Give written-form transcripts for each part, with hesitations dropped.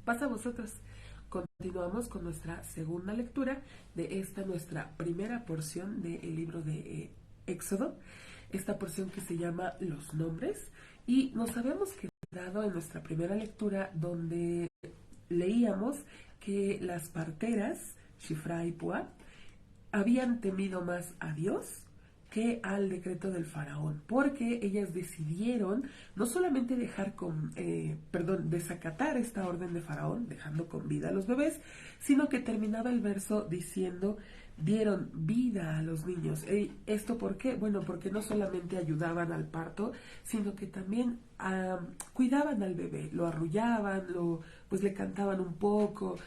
pasa a vosotros. Continuamos con nuestra segunda lectura de esta nuestra primera porción del libro de Éxodo, esta porción que se llama Los Nombres, y nos habíamos quedado en nuestra primera lectura donde leíamos que las parteras, Shifra y Pua, habían temido más a Dios que al decreto del faraón, porque ellas decidieron no solamente desacatar esta orden de faraón, dejando con vida a los bebés, sino que terminaba el verso diciendo, dieron vida a los niños. ¿Esto por qué? Bueno, porque no solamente ayudaban al parto, sino que también cuidaban al bebé, lo arrullaban, pues le cantaban un poco,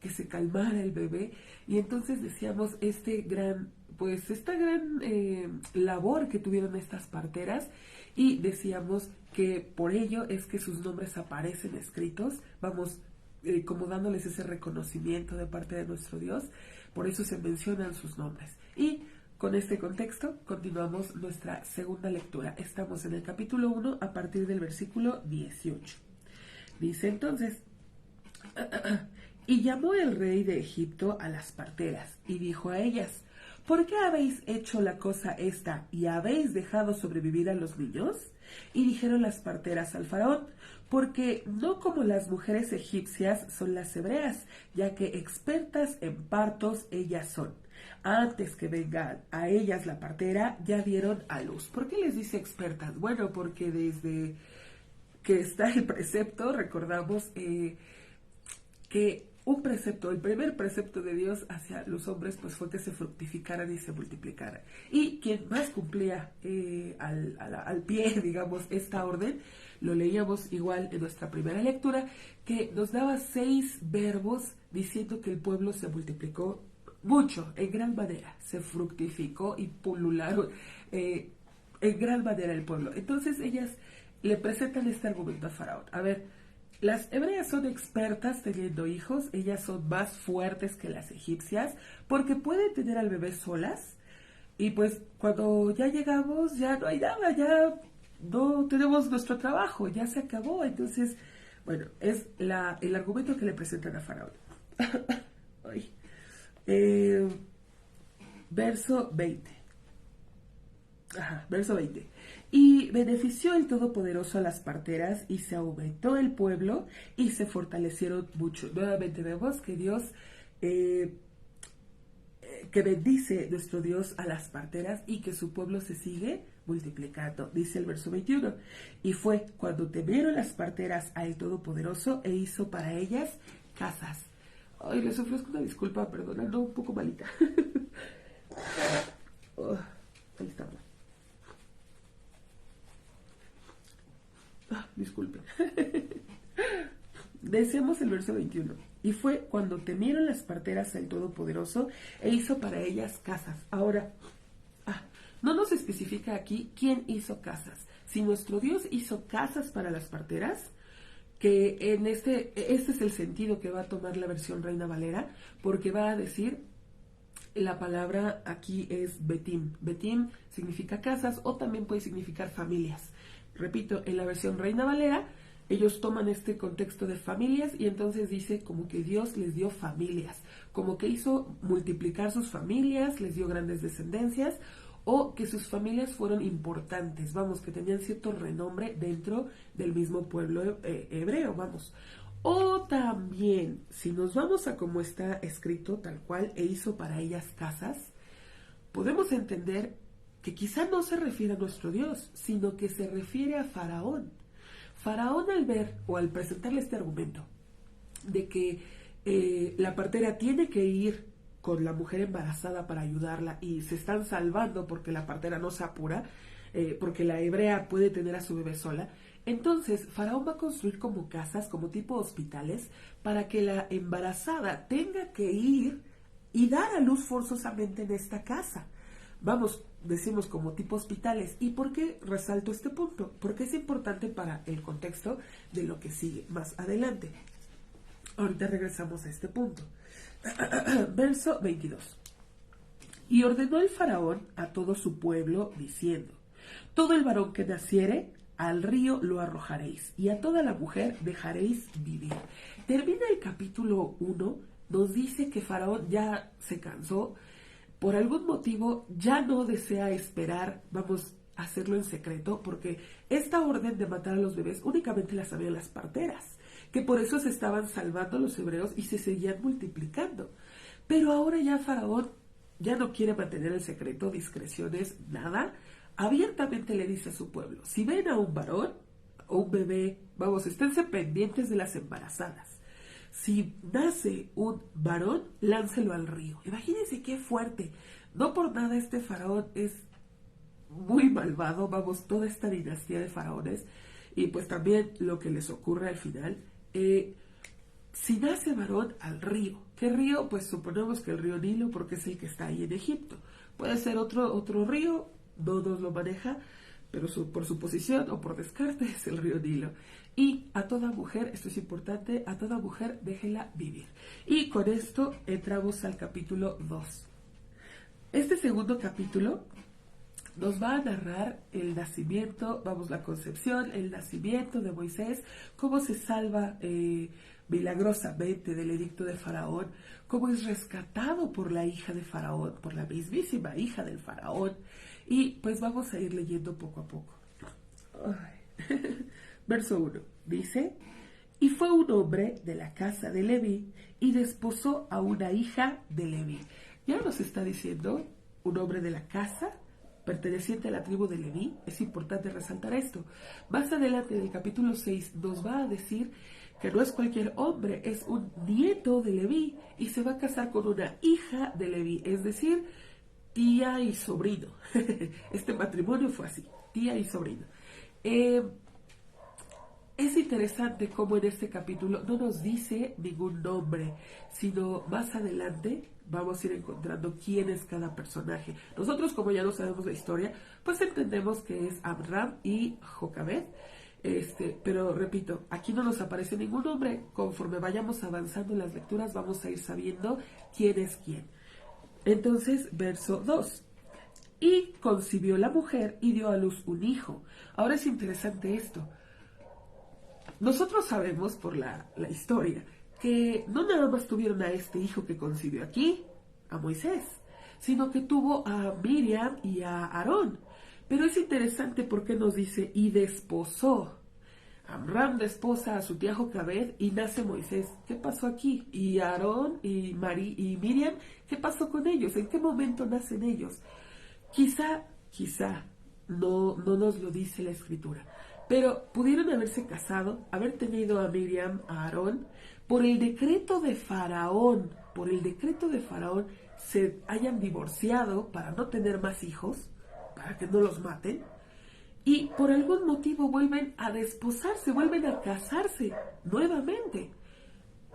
que se calmara el bebé, y entonces decíamos esta gran labor que tuvieron estas parteras, y decíamos que por ello es que sus nombres aparecen escritos, como dándoles ese reconocimiento de parte de nuestro Dios, por eso se mencionan sus nombres. Y con este contexto continuamos nuestra segunda lectura. Estamos en el capítulo 1 a partir del versículo 18. Dice entonces, y llamó el rey de Egipto a las parteras y dijo a ellas, ¿por qué habéis hecho la cosa esta y habéis dejado sobrevivir a los niños? Y dijeron las parteras al faraón, porque no como las mujeres egipcias son las hebreas, ya que expertas en partos ellas son. Antes que venga a ellas la partera, ya dieron a luz. ¿Por qué les dice expertas? Bueno, porque desde que está el precepto, recordamos que el primer precepto de Dios hacia los hombres pues fue que se fructificaran y se multiplicaran. Y quien más cumplía al pie, digamos, esta orden, lo leíamos igual en nuestra primera lectura, que nos daba 6 verbos diciendo que el pueblo se multiplicó mucho, en gran manera, se fructificó y pulularon en gran manera el pueblo. Entonces ellas le presentan este argumento a Faraón. A ver, las hebreas son expertas teniendo hijos, ellas son más fuertes que las egipcias, porque pueden tener al bebé solas, y pues cuando ya llegamos ya no hay nada, ya no tenemos nuestro trabajo, ya se acabó. Entonces, bueno, es el argumento que le presentan a Faraón. Ay. Verso 20. Verso 20. Y benefició el Todopoderoso a las parteras y se aumentó el pueblo y se fortalecieron mucho. Nuevamente vemos que Dios, que bendice nuestro Dios a las parteras y que su pueblo se sigue multiplicando. Dice el verso 21. Y fue cuando temieron las parteras al Todopoderoso e hizo para ellas casas. Ay, les ofrezco una disculpa, perdón, ando un poco malita. Ahí estamos. Disculpen. Decíamos el verso 21. Y fue cuando temieron las parteras al Todopoderoso e hizo para ellas casas. Ahora, no nos especifica aquí quién hizo casas. Si nuestro Dios hizo casas para las parteras, que en este es el sentido que va a tomar la versión Reina Valera, porque va a decir, la palabra aquí es Betim. Betim significa casas o también puede significar familias. Repito, en la versión Reina Valera, ellos toman este contexto de familias y entonces dice como que Dios les dio familias, como que hizo multiplicar sus familias, les dio grandes descendencias, o que sus familias fueron importantes, que tenían cierto renombre dentro del mismo pueblo hebreo, O también, si nos vamos a como está escrito tal cual, e hizo para ellas casas, podemos entender que quizá no se refiere a nuestro Dios, sino que se refiere a Faraón. Faraón al ver o al presentarle este argumento de que la partera tiene que ir con la mujer embarazada para ayudarla y se están salvando porque la partera no se apura, porque la hebrea puede tener a su bebé sola, entonces Faraón va a construir como casas, como tipo hospitales, para que la embarazada tenga que ir y dar a luz forzosamente en esta casa. Decimos como tipo hospitales. ¿Y por qué resalto este punto? Porque es importante para el contexto de lo que sigue más adelante. Ahorita regresamos a este punto. Verso 22. Y ordenó el faraón a todo su pueblo diciendo, todo el varón que naciere al río lo arrojaréis, y a toda la mujer dejaréis vivir. Termina el capítulo 1, nos dice que Faraón ya se cansó, por algún motivo ya no desea esperar, vamos a hacerlo en secreto, porque esta orden de matar a los bebés únicamente la sabían las parteras, que por eso se estaban salvando los hebreos y se seguían multiplicando. Pero ahora ya Faraón ya no quiere mantener el secreto, discreciones, nada. Abiertamente le dice a su pueblo, si ven a un varón o un bebé, vamos, esténse pendientes de las embarazadas. Si nace un varón, láncelo al río. Imagínense qué fuerte. No por nada este faraón es muy malvado, vamos, toda esta dinastía de faraones, y pues también lo que les ocurre al final. Si nace varón, al río. ¿Qué río? Pues suponemos que el río Nilo, porque es el que está ahí en Egipto. Puede ser otro río, no nos lo maneja, pero por su posición o por descarte es el río Nilo. Y a toda mujer, esto es importante, a toda mujer déjela vivir. Y con esto entramos al capítulo 2. Este segundo capítulo nos va a narrar el nacimiento, vamos, la concepción, el nacimiento de Moisés, cómo se salva milagrosamente del edicto de Faraón, cómo es rescatado por la hija de Faraón, por la mismísima hija del Faraón. Y pues vamos a ir leyendo poco a poco. Verso 1 dice: y fue un hombre de la casa de Leví y desposó a una hija de Leví. Ya nos está diciendo un hombre de la casa perteneciente a la tribu de Leví. Es importante resaltar esto. Más adelante en el capítulo 6 nos va a decir que no es cualquier hombre, es un nieto de Leví y se va a casar con una hija de Leví, es decir, tía y sobrino. Este matrimonio fue así, tía y sobrino. Es interesante cómo en este capítulo no nos dice ningún nombre, sino más adelante vamos a ir encontrando quién es cada personaje. Nosotros, como ya no sabemos la historia, pues entendemos que es Amram y Jocabed. Pero repito, aquí no nos aparece ningún nombre. Conforme vayamos avanzando en las lecturas vamos a ir sabiendo quién es quién. Entonces, verso 2. Y concibió la mujer y dio a luz un hijo. Ahora es interesante esto. Nosotros sabemos por la historia que no nada más tuvieron a este hijo que concibió aquí, a Moisés, sino que tuvo a Miriam y a Aarón. Pero es interesante porque nos dice, y desposó. Amram desposa a su tía Jocabed y nace Moisés. ¿Qué pasó aquí? Y Aarón y Miriam, ¿qué pasó con ellos? ¿En qué momento nacen ellos? Quizá no nos lo dice la escritura, pero pudieron haberse casado, haber tenido a Miriam, a Aarón, por el decreto de Faraón, se hayan divorciado para no tener más hijos, para que no los maten, y por algún motivo vuelven a desposarse, vuelven a casarse nuevamente.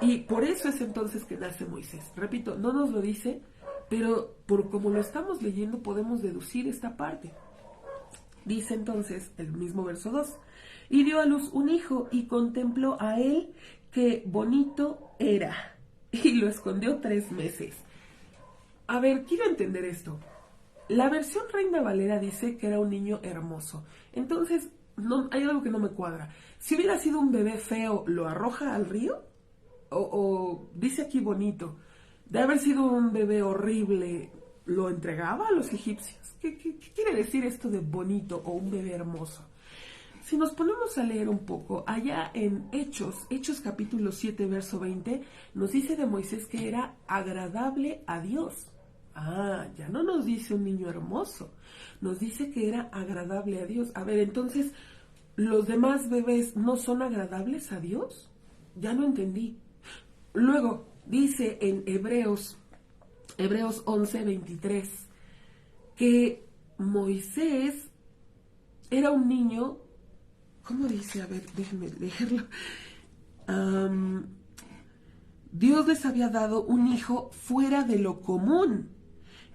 Y por eso es entonces que nace Moisés. Repito, no nos lo dice, pero por como lo estamos leyendo podemos deducir esta parte. Dice entonces el mismo verso 2, y dio a luz un hijo y contempló a él que bonito era, y lo escondió 3 meses. A ver, quiero entender esto. La versión Reina Valera dice que era un niño hermoso. Entonces, no, hay algo que no me cuadra. Si hubiera sido un bebé feo, ¿lo arroja al río? O dice aquí bonito. De haber sido un bebé horrible, ¿lo entregaba a los egipcios? ¿Qué quiere decir esto de bonito o un bebé hermoso? Si nos ponemos a leer un poco, allá en Hechos capítulo 7, verso 20, nos dice de Moisés que era agradable a Dios. Ya no nos dice un niño hermoso, nos dice que era agradable a Dios. A ver, entonces, ¿los demás bebés no son agradables a Dios? Ya no entendí. Luego, dice en Hebreos 11, 23, que Moisés era un niño, ¿cómo dice? A ver, déjenme leerlo. Dios les había dado un hijo fuera de lo común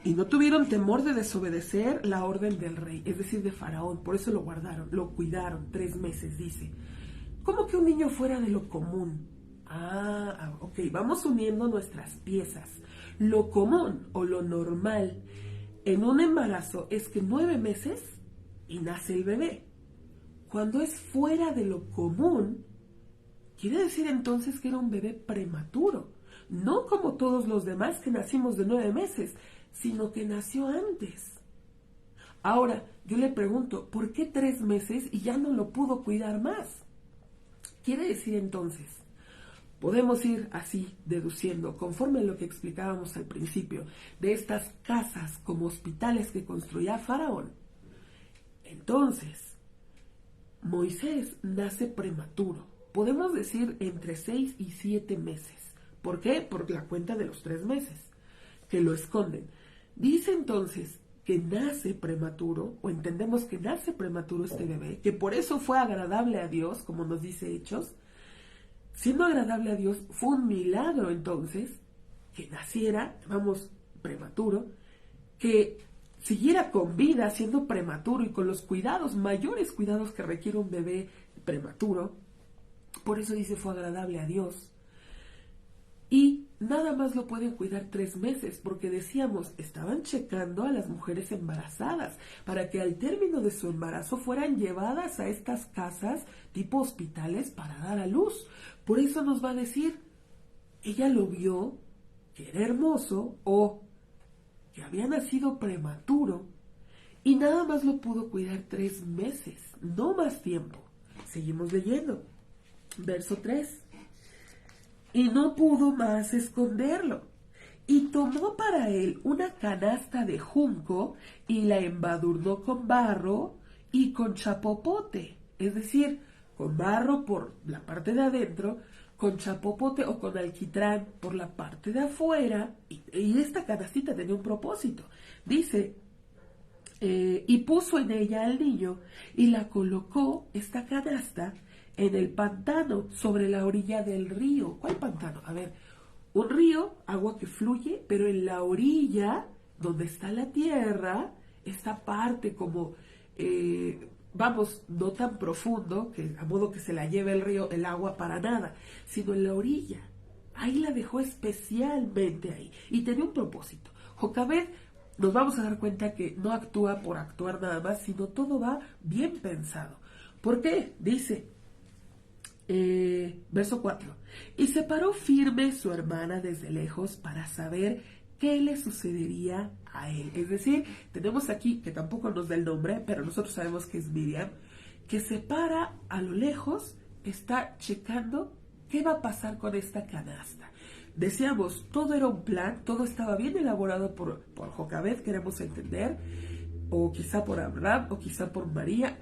y no tuvieron temor de desobedecer la orden del rey, es decir, de Faraón. Por eso lo guardaron, lo cuidaron 3 meses, dice. ¿Cómo que un niño fuera de lo común? Ok, vamos uniendo nuestras piezas. Lo común o lo normal en un embarazo es que 9 meses y nace el bebé. cuando es fuera de lo común, quiere decir entonces que era un bebé prematuro. No como todos los demás que nacimos de 9 meses, sino que nació antes. Ahora, yo le pregunto, ¿por qué 3 meses y ya no lo pudo cuidar más? Quiere decir entonces, podemos ir así deduciendo, conforme a lo que explicábamos al principio, de estas casas como hospitales que construía Faraón. Entonces, Moisés nace prematuro. Podemos decir entre 6 y 7 meses. ¿Por qué? Por la cuenta de los 3 meses, que lo esconden. Dice entonces que nace prematuro, o entendemos que nace prematuro este bebé, que por eso fue agradable a Dios, como nos dice Hechos. Siendo agradable a Dios, fue un milagro entonces que naciera, prematuro, que siguiera con vida siendo prematuro y con los cuidados, mayores cuidados que requiere un bebé prematuro. Por eso dice fue agradable a Dios. Y nada más lo pueden cuidar 3 meses, porque decíamos, estaban checando a las mujeres embarazadas para que al término de su embarazo fueran llevadas a estas casas tipo hospitales para dar a luz. Por eso nos va a decir, ella lo vio, que era hermoso o que había nacido prematuro y nada más lo pudo cuidar 3 meses, no más tiempo. Seguimos leyendo. Verso 3. Y no pudo más esconderlo. Y tomó para él una canasta de junco y la embadurnó con barro y con chapopote. Es decir, con barro por la parte de adentro, con chapopote o con alquitrán por la parte de afuera. Y esta canastita tenía un propósito. Dice, y puso en ella al niño y la colocó, esta canasta, en el pantano, sobre la orilla del río. ¿Cuál pantano? A ver, un río, agua que fluye, pero en la orilla, donde está la tierra, esta parte como, no tan profundo, que a modo que se la lleve el río, el agua para nada, sino en la orilla. Ahí la dejó especialmente ahí. Y tenía un propósito. Jocabed, nos vamos a dar cuenta que no actúa por actuar nada más, sino todo va bien pensado. ¿Por qué? Dice, verso 4. Y se paró firme su hermana desde lejos para saber qué le sucedería a él. Es decir, tenemos aquí, que tampoco nos da el nombre, pero nosotros sabemos que es Miriam, que se para a lo lejos, está checando qué va a pasar con esta canasta. Decíamos, todo era un plan, todo estaba bien elaborado por Jocabed, queremos entender, o quizá por Abraham, o quizá por Miriam,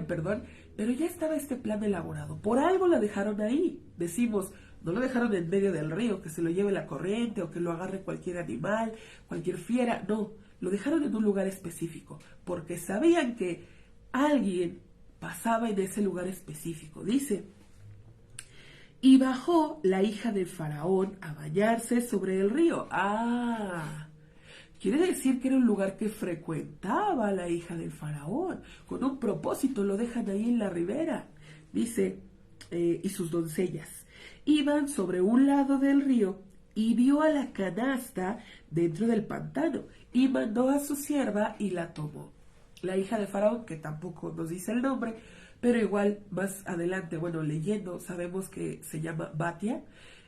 pero ya estaba este plan elaborado. Por algo la dejaron ahí. Decimos, no lo dejaron en medio del río, que se lo lleve la corriente, o que lo agarre cualquier animal, cualquier fiera, no, lo dejaron en un lugar específico, porque sabían que alguien pasaba en ese lugar específico. Dice, y bajó la hija del faraón a bañarse sobre el río. Quiere decir que era un lugar que frecuentaba la hija del faraón. Con un propósito lo dejan ahí en la ribera. Dice, y sus doncellas iban sobre un lado del río y vio a la canasta dentro del pantano y mandó a su sierva y la tomó. La hija de faraón, que tampoco nos dice el nombre, pero igual más adelante, leyendo, sabemos que se llama Batia.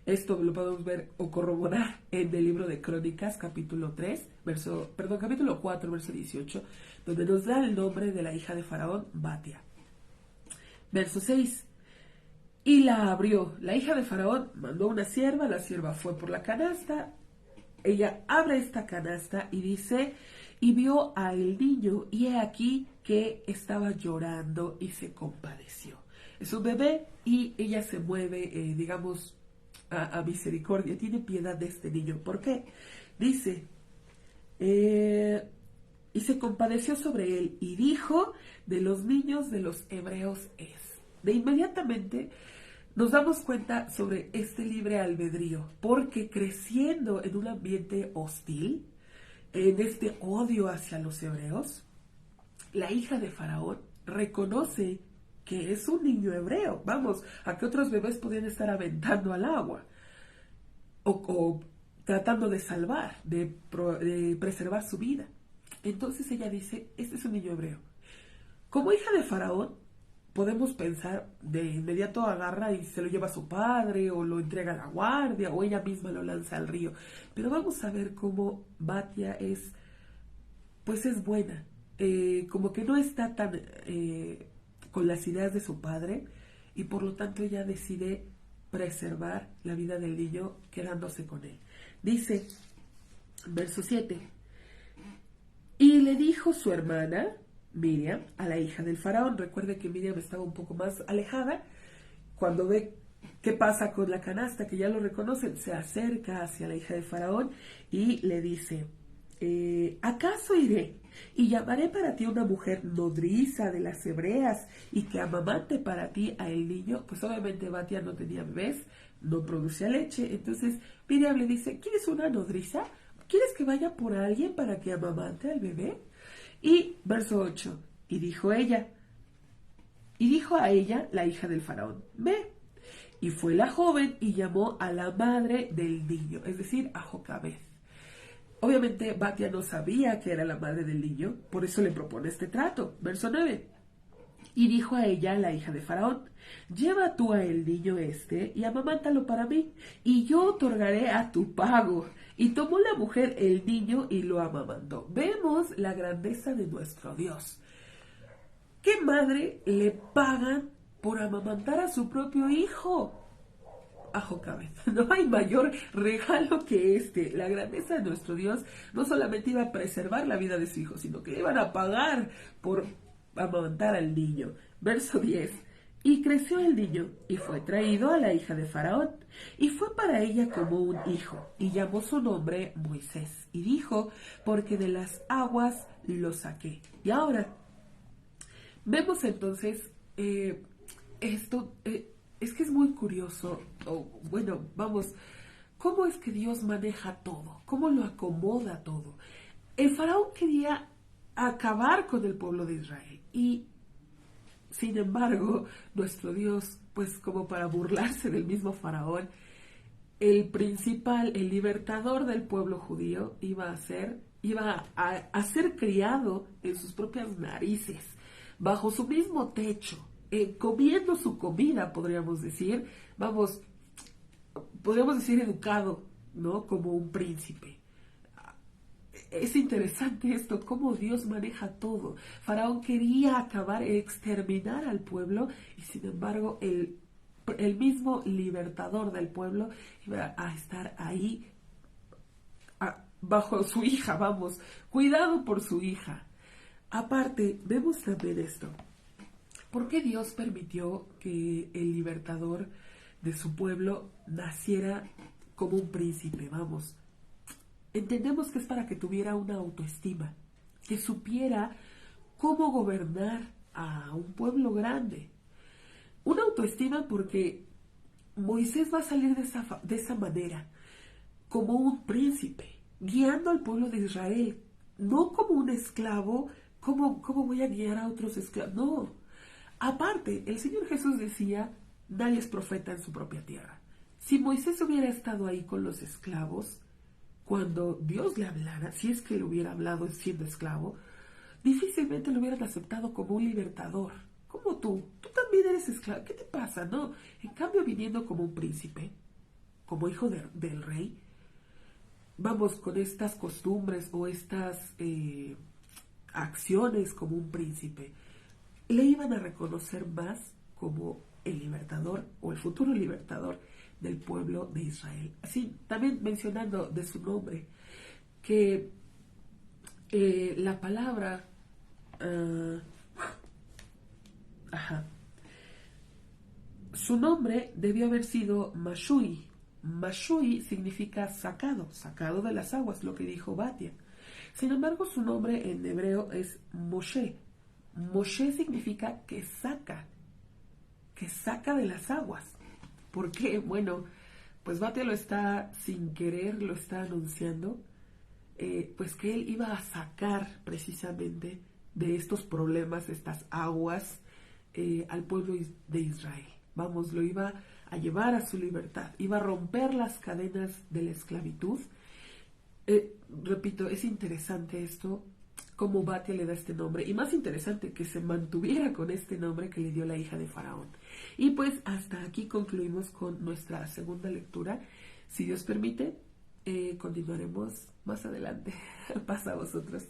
Esto lo podemos ver o corroborar en el libro de Crónicas, capítulo 4, verso 18, donde nos da el nombre de la hija de Faraón, Batia. Verso 6. Y la abrió. La hija de Faraón mandó una sierva, la sierva fue por la canasta, ella abre esta canasta y dice, y vio al niño, y he aquí que estaba llorando y se compadeció. Es un bebé y ella se mueve, a misericordia, tiene piedad de este niño. ¿Por qué? Dice, y se compadeció sobre él y dijo, de los niños de los hebreos es. De inmediatamente nos damos cuenta sobre este libre albedrío, porque creciendo en un ambiente hostil, en este odio hacia los hebreos, la hija de Faraón reconoce que es un niño hebreo. A que otros bebés podían estar aventando al agua o tratando de salvar, de preservar su vida. Entonces ella dice, este es un niño hebreo. Como hija de Faraón, podemos pensar de inmediato agarra y se lo lleva a su padre o lo entrega a la guardia o ella misma lo lanza al río. Pero vamos a ver cómo Batia es, pues es buena, como que no está tan con las ideas de su padre y por lo tanto ella decide preservar la vida del niño quedándose con él. Dice, verso 7, y le dijo su hermana Miriam a la hija del faraón. Recuerde que Miriam estaba un poco más alejada. Cuando ve qué pasa con la canasta, que ya lo reconocen, se acerca hacia la hija del faraón y le dice, ¿acaso iré y llamaré para ti una mujer nodriza de las hebreas y que amamante para ti a el niño? Pues obviamente Batia no tenía bebés, no producía leche. Entonces Miriam le dice, ¿quieres una nodriza? ¿Quieres que vaya por alguien para que amamante al bebé? Y verso 8, y dijo a ella, la hija del faraón, ve. Y fue la joven y llamó a la madre del niño, es decir, a Jocabed. Obviamente Batia no sabía que era la madre del niño, por eso le propone este trato. Verso 9. Y dijo a ella, la hija de faraón, lleva tú a el niño y amamántalo para mí, y yo otorgaré a tu pago. Y tomó la mujer el niño y lo amamantó. Vemos la grandeza de nuestro Dios. ¿Qué madre le pagan por amamantar a su propio hijo? A Jocabed. No hay mayor regalo que este. La grandeza de nuestro Dios no solamente iba a preservar la vida de su hijo, sino que le iban a pagar por amamantar al niño. Verso 10. Y creció el niño, y fue traído a la hija de Faraón, y fue para ella como un hijo, y llamó su nombre Moisés, y dijo, porque de las aguas lo saqué. Y ahora, vemos entonces esto, es que es muy curioso, bueno, vamos, cómo es que Dios maneja todo, cómo lo acomoda todo. El Faraón quería acabar con el pueblo de Israel, y sin embargo, nuestro Dios, pues como para burlarse del mismo faraón, el principal, el libertador del pueblo judío, iba a ser criado en sus propias narices, bajo su mismo techo, comiendo su comida, podríamos decir, podríamos decir educado, ¿no? Como un príncipe. Es interesante esto, cómo Dios maneja todo. Faraón quería acabar, exterminar al pueblo, y sin embargo el mismo libertador del pueblo iba a estar ahí bajo su hija, cuidado por su hija. Aparte, vemos también esto. ¿Por qué Dios permitió que el libertador de su pueblo naciera como un príncipe? Entendemos que es para que tuviera una autoestima, que supiera cómo gobernar a un pueblo grande. Una autoestima porque Moisés va a salir de esa manera, como un príncipe, guiando al pueblo de Israel, no como un esclavo. ¿Cómo voy a guiar a otros esclavos? No. Aparte, el Señor Jesús decía, nadie es profeta en su propia tierra. Si Moisés hubiera estado ahí con los esclavos, cuando Dios le hablara, si es que le hubiera hablado siendo esclavo, difícilmente lo hubieran aceptado como un libertador. Como tú también eres esclavo, ¿qué te pasa? No, en cambio viniendo como un príncipe, como hijo del rey, con estas costumbres o estas acciones como un príncipe, le iban a reconocer más como el libertador o el futuro libertador del pueblo de Israel. Así, también mencionando de su nombre, que la palabra su nombre debió haber sido Mashui. Mashui significa sacado de las aguas, lo que dijo Batia. Sin embargo, su nombre en hebreo es Moshe. Moshe significa que saca de las aguas. ¿Por qué? Bueno, pues Batia lo está, sin querer, lo está anunciando, pues que él iba a sacar precisamente de estos problemas, estas aguas, al pueblo de Israel. Lo iba a llevar a su libertad, iba a romper las cadenas de la esclavitud. Repito, es interesante esto, cómo Batia le da este nombre, y más interesante, que se mantuviera con este nombre que le dio la hija de Faraón. Y pues hasta aquí concluimos con nuestra segunda lectura. Si Dios permite, continuaremos más adelante. Pasa a vosotros.